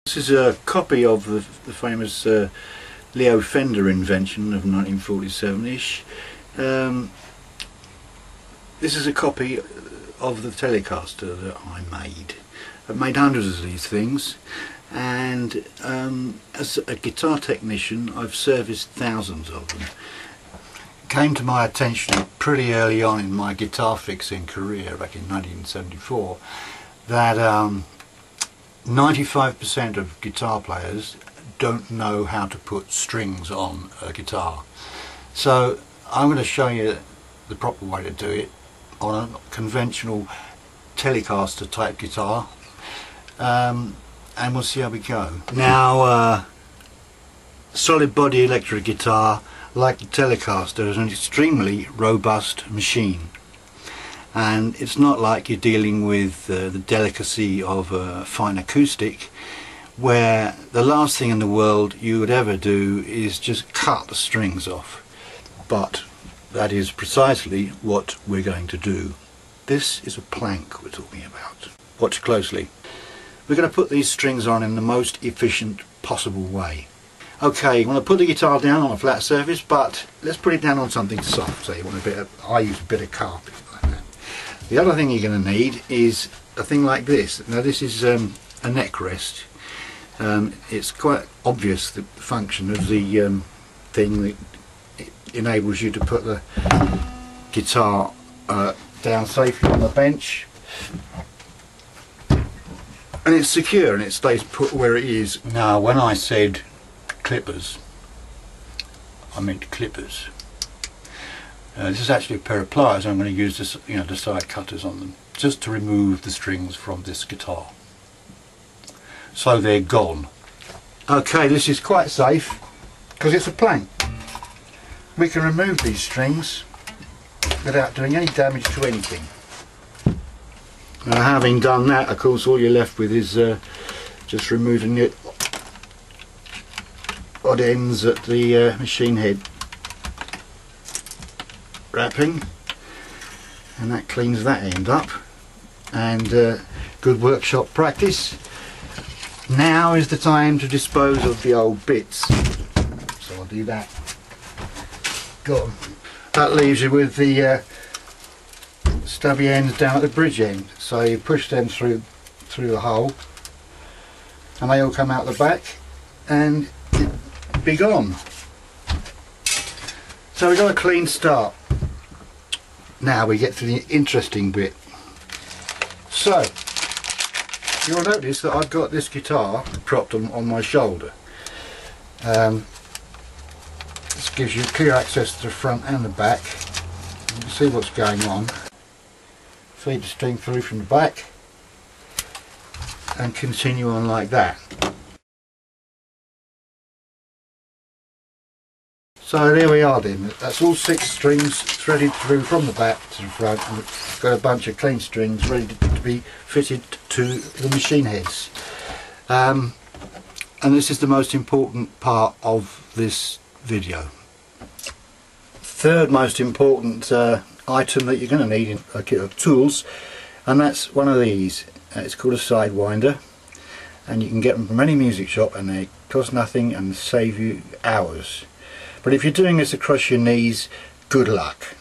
This is a copy of the famous Leo Fender invention of 1947-ish. This is a copy of the Telecaster that I made. I've made hundreds of these things, and as a guitar technician I've serviced thousands of them. It came to my attention pretty early on in my guitar fixing career back in 1974 that 95% of guitar players don't know how to put strings on a guitar. So I'm going to show you the proper way to do it on a conventional Telecaster type guitar, and we'll see how we go. Now solid body electric guitar, like the Telecaster, is an extremely robust machine, and it's not like you're dealing with the delicacy of a fine acoustic, where the last thing in the world you would ever do is just cut the strings off. But that is precisely what we're going to do. This is a plank we're talking about. Watch closely. We're going to put these strings on in the most efficient possible way. Okay, you want to put the guitar down on a flat surface, but let's put it down on something soft. So you want a bit of, I use a bit of carpet like that. The other thing you're going to need is a thing like this. Now this is a neck rest. It's quite obvious the function of the thing that it enables you to put the guitar down safely on the bench, and it's secure and it stays put where it is. Now when I said clippers, I meant clippers. This is actually a pair of pliers. I'm going to use this, the side cutters on them, just to remove the strings from this guitar, so they're gone. Okay, this is quite safe because it's a plank. We can remove these strings without doing any damage to anything. Now, having done that, of course, all you're left with is just removing the odd ends at the machine head wrapping, and that cleans that end up. And good workshop practice. Now is the time to dispose of the old bits, so I'll do that. Got 'em. That leaves you with the stubby ends down at the bridge end, so you push them through the hole and they all come out the back and be gone. So we've got a clean start. Now we get to the interesting bit. So you'll notice that I've got this guitar propped on my shoulder. This gives you clear access to the front and the back. You can see what's going on. Feed the string through from the back and continue on like that. So there we are then. That's all 6 strings threaded through from the back to the front, and we've got a bunch of clean strings ready to be fitted to the machine heads. And this is the most important part of this video. Third most important item that you're going to need in a kit of tools, and that's one of these. It's called a sidewinder, and you can get them from any music shop, and they cost nothing and save you hours. But if you're doing this across your knees, good luck.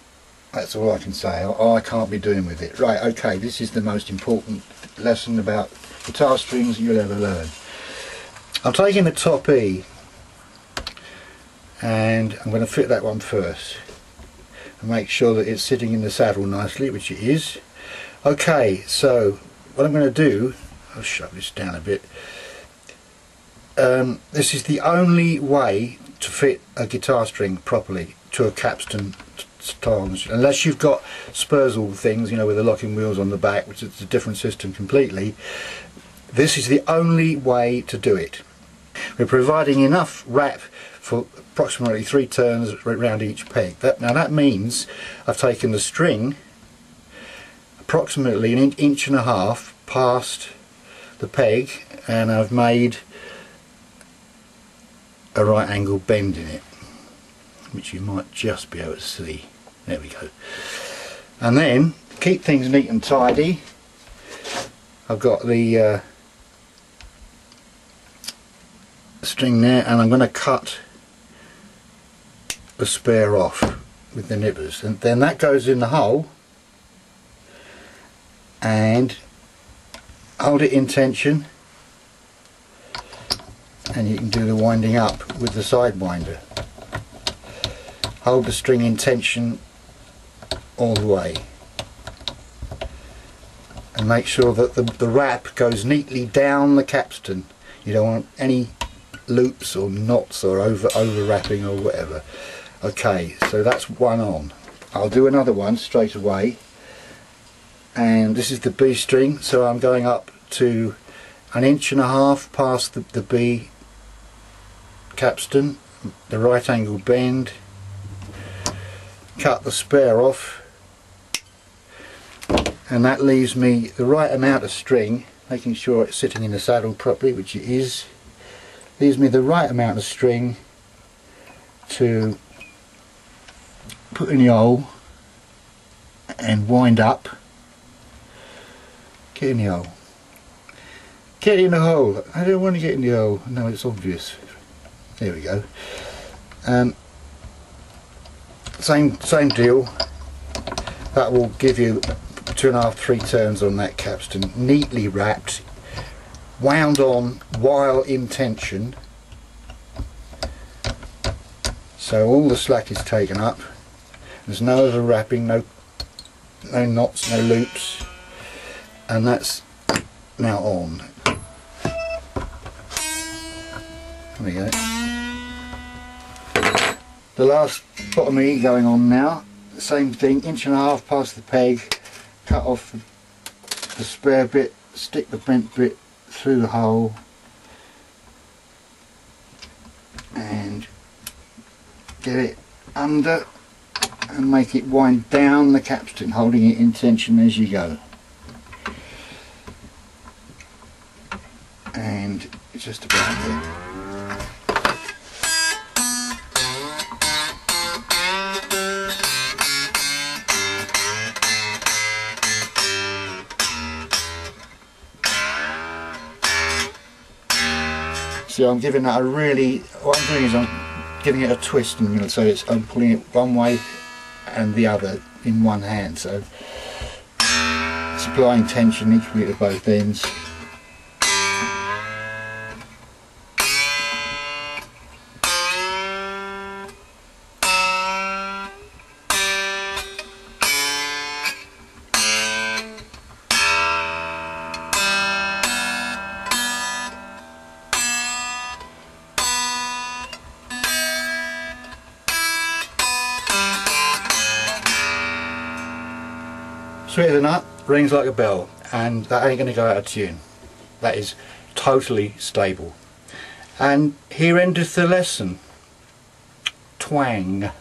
That's all I can say. I can't be doing with it. Right, okay, this is the most important lesson about guitar strings you'll ever learn. I'm taking the top E and I'm going to fit that one first and make sure that it's sitting in the saddle nicely, which it is. Okay, so what I'm going to do, I'll shove this down a bit. This is the only way to fit a guitar string properly to a capstan style, unless you've got Spurzal things, with the locking wheels on the back, which is a different system completely. This is the only way to do it. We're providing enough wrap for approximately 3 turns around each peg. Now that means I've taken the string approximately an inch and a half past the peg, and I've made a right angle bend in it, which you might just be able to see. There we go. And then, keep things neat and tidy, I've got the string there, and I'm going to cut the spare off with the nippers, and then that goes in the hole, and hold it in tension, and you can do the winding up with the side winder. Hold the string in tension all the way, and make sure that the wrap goes neatly down the capstan. You don't want any loops or knots or over wrapping or whatever. Okay, so that's one on. I'll do another one straight away, and this is the B string, so I'm going up to 1.5 inches past the B capstan, the right angle bend, cut the spare off, and that leaves me the right amount of string, making sure it's sitting in the saddle properly, which it is. Leaves me the right amount of string to put in the hole and wind up. Get in the hole. Get in the hole. I don't want to get in the hole. No, it's obvious. There we go. Same deal. That will give you 2.5, 3 turns on that capstan, neatly wrapped, wound on while in tension, so all the slack is taken up. There's no over wrapping, no knots, no loops, and that's now on. There we go. The last bottom E going on now. Same thing, 1.5 inches past the peg, cut off the spare bit, stick the bent bit through the hole, and get it under and make it wind down the capstan, holding it in tension as you go. And it's just about there. So I'm giving that a really, what I'm doing is I'm giving it a twist, and so I'm pulling it one way and the other in one hand, so supplying tension equally to both ends. Sweet as a nut, rings like a bell, and that ain't going to go out of tune. That is totally stable. And here endeth the lesson. Twang.